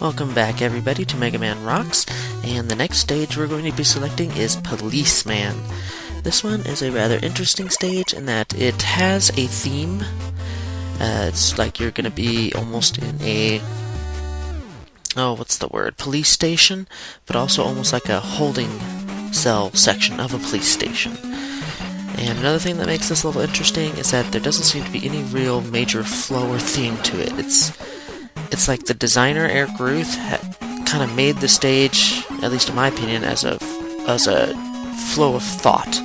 Welcome back everybody to Megaman Rocks, and the next stage we're going to be selecting is Policeman. This one is a rather interesting stage in that it has a theme. It's like you're going to be almost in a, police station, but also almost like a holding cell section of a police station. And another thing that makes this level interesting is that there doesn't seem to be any real major flow or theme to it. It's like the designer, Eric Ruth, kind of made the stage, at least in my opinion, as a flow of thought.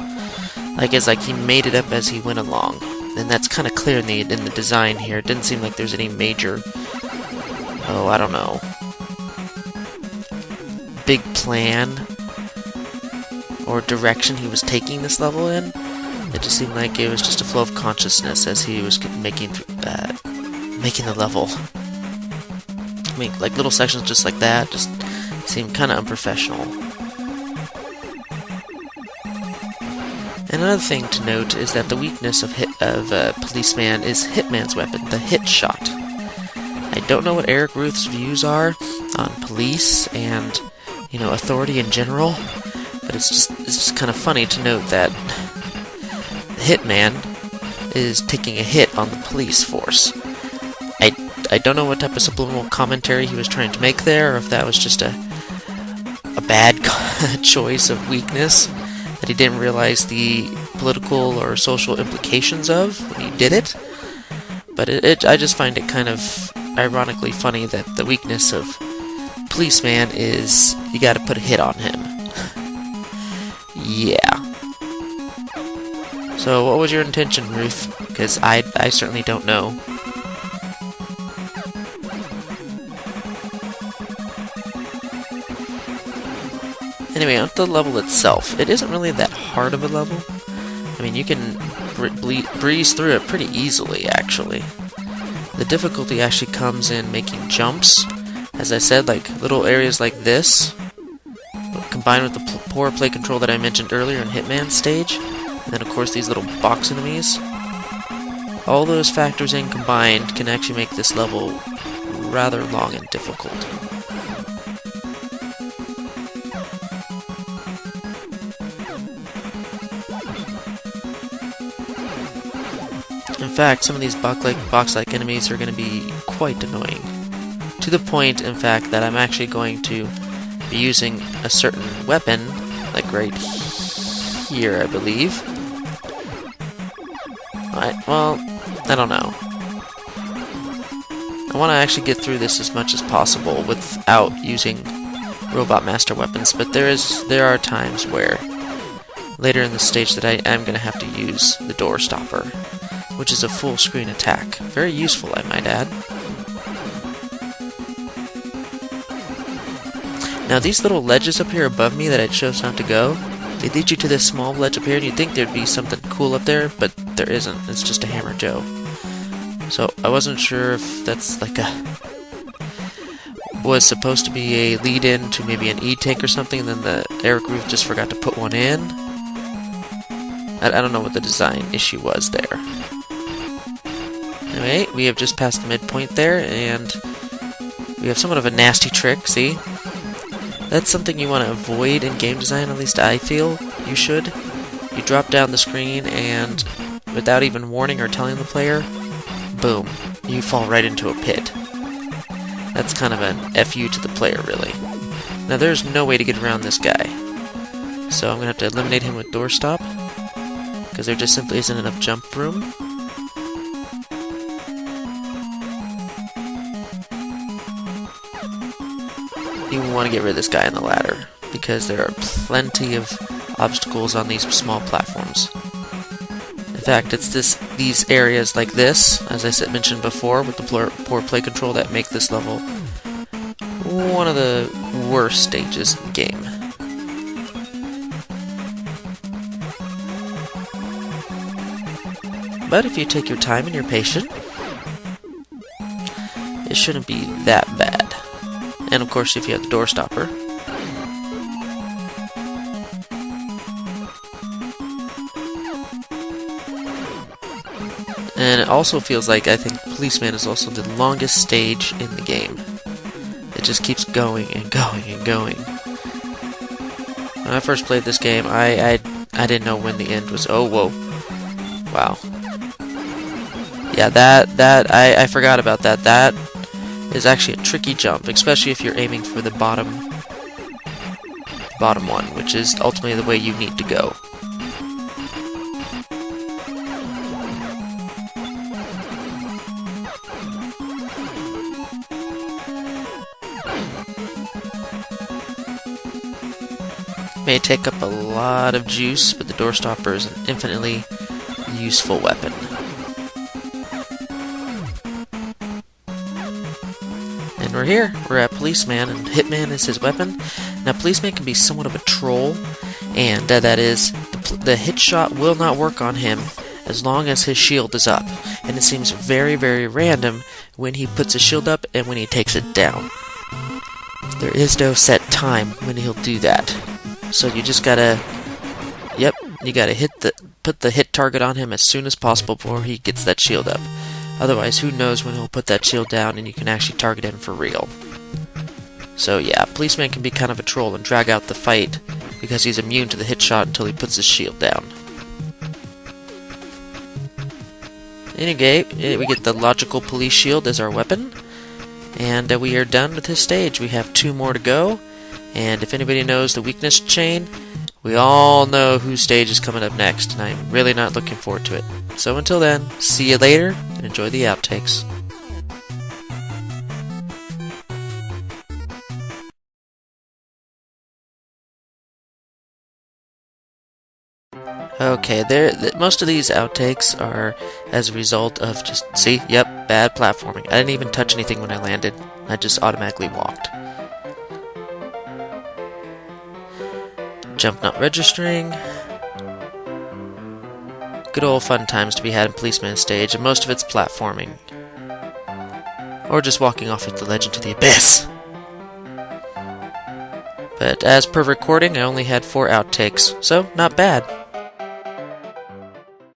It's like he made it up as he went along. And that's kind of clear in the design here. It didn't seem like there's any major, big plan or direction he was taking this level in. It just seemed like it was just a flow of consciousness as he was making the level. I mean, like little sections just like that just seem kind of unprofessional. And another thing to note is that the weakness of Policeman is Hitman's weapon, the hit shot. I don't know what Eric Ruth's views are on police and, authority in general, but it's just kind of funny to note that Hitman is taking a hit on the police force. I don't know what type of subliminal commentary he was trying to make there, or if that was just a bad choice of weakness that he didn't realize the political or social implications of when he did it. But I just find it kind of ironically funny that the weakness of Policeman is you gotta put a hit on him. Yeah. So what was your intention, Ruth? Because I certainly don't know. Anyway, on the level itself, it isn't really that hard of a level. I mean, you can breeze through it pretty easily, actually. The difficulty actually comes in making jumps. As I said, like little areas like this, combined with the poor play control that I mentioned earlier in Hitman's stage, and then of course these little box enemies. All those factors in combined can actually make this level rather long and difficult. In fact, some of these box-like enemies are going to be quite annoying. To the point, in fact, that I'm actually going to be using a certain weapon, like right here, I believe. I don't know. I want to actually get through this as much as possible without using Robot Master weapons, but there are times where later in the stage that I am going to have to use the Door Stopper, which is a full screen attack. Very useful, I might add. Now these little ledges up here above me that I chose not to go, they lead you to this small ledge up here, and you'd think there'd be something cool up there, but there isn't. It's just a Hammer Joe. So I wasn't sure if that's like was supposed to be a lead-in to maybe an E-Tank or something, and then the Eric Ruth just forgot to put one in. I don't know what the design issue was there. Anyway, we have just passed the midpoint there, and we have somewhat of a nasty trick, see? That's something you want to avoid in game design, at least I feel you should. You drop down the screen, and without even warning or telling the player, boom, you fall right into a pit. That's kind of an FU to the player, really. Now there's no way to get around this guy, so I'm going to have to eliminate him with Door Stop, because there just simply isn't enough jump room. You want to get rid of this guy on the ladder, because there are plenty of obstacles on these small platforms. In fact, it's these areas like this, as I mentioned before, with the poor play control that make this level one of the worst stages in the game. But if you take your time and you're patient, it shouldn't be that bad. And of course, if you have the Door Stopper. And it also feels like, I think, Policeman is also the longest stage in the game. It just keeps going and going and going. When I first played this game, I didn't know when the end was. Oh, whoa. Wow. Yeah, I forgot about that. That is actually a tricky jump, especially if you're aiming for the bottom one, which is ultimately the way you need to go. May take up a lot of juice, but the doorstopper is an infinitely useful weapon. And we're here. We're at Policeman, and Hitman is his weapon. Now, Policeman can be somewhat of a troll, and that is, the hit shot will not work on him as long as his shield is up. And it seems very, very random when he puts his shield up and when he takes it down. There is no set time when he'll do that. So you just gotta, you gotta put the hit target on him as soon as possible before he gets that shield up. Otherwise, who knows when he'll put that shield down and you can actually target him for real. So yeah, Policeman can be kind of a troll and drag out the fight because he's immune to the hit shot until he puts his shield down. Anyway, we get the logical police shield as our weapon, and we are done with this stage. We have 2 more to go. And if anybody knows the weakness chain, we all know whose stage is coming up next, and I'm really not looking forward to it. So until then, see you later, and enjoy the outtakes. Okay, most of these outtakes are as a result of just, bad platforming. I didn't even touch anything when I landed. I just automatically walked. Jump not registering. Good old fun times to be had in Policeman stage, and most of it's platforming. Or just walking off at the ledge into the abyss. But as per recording, I only had 4 outtakes, so not bad.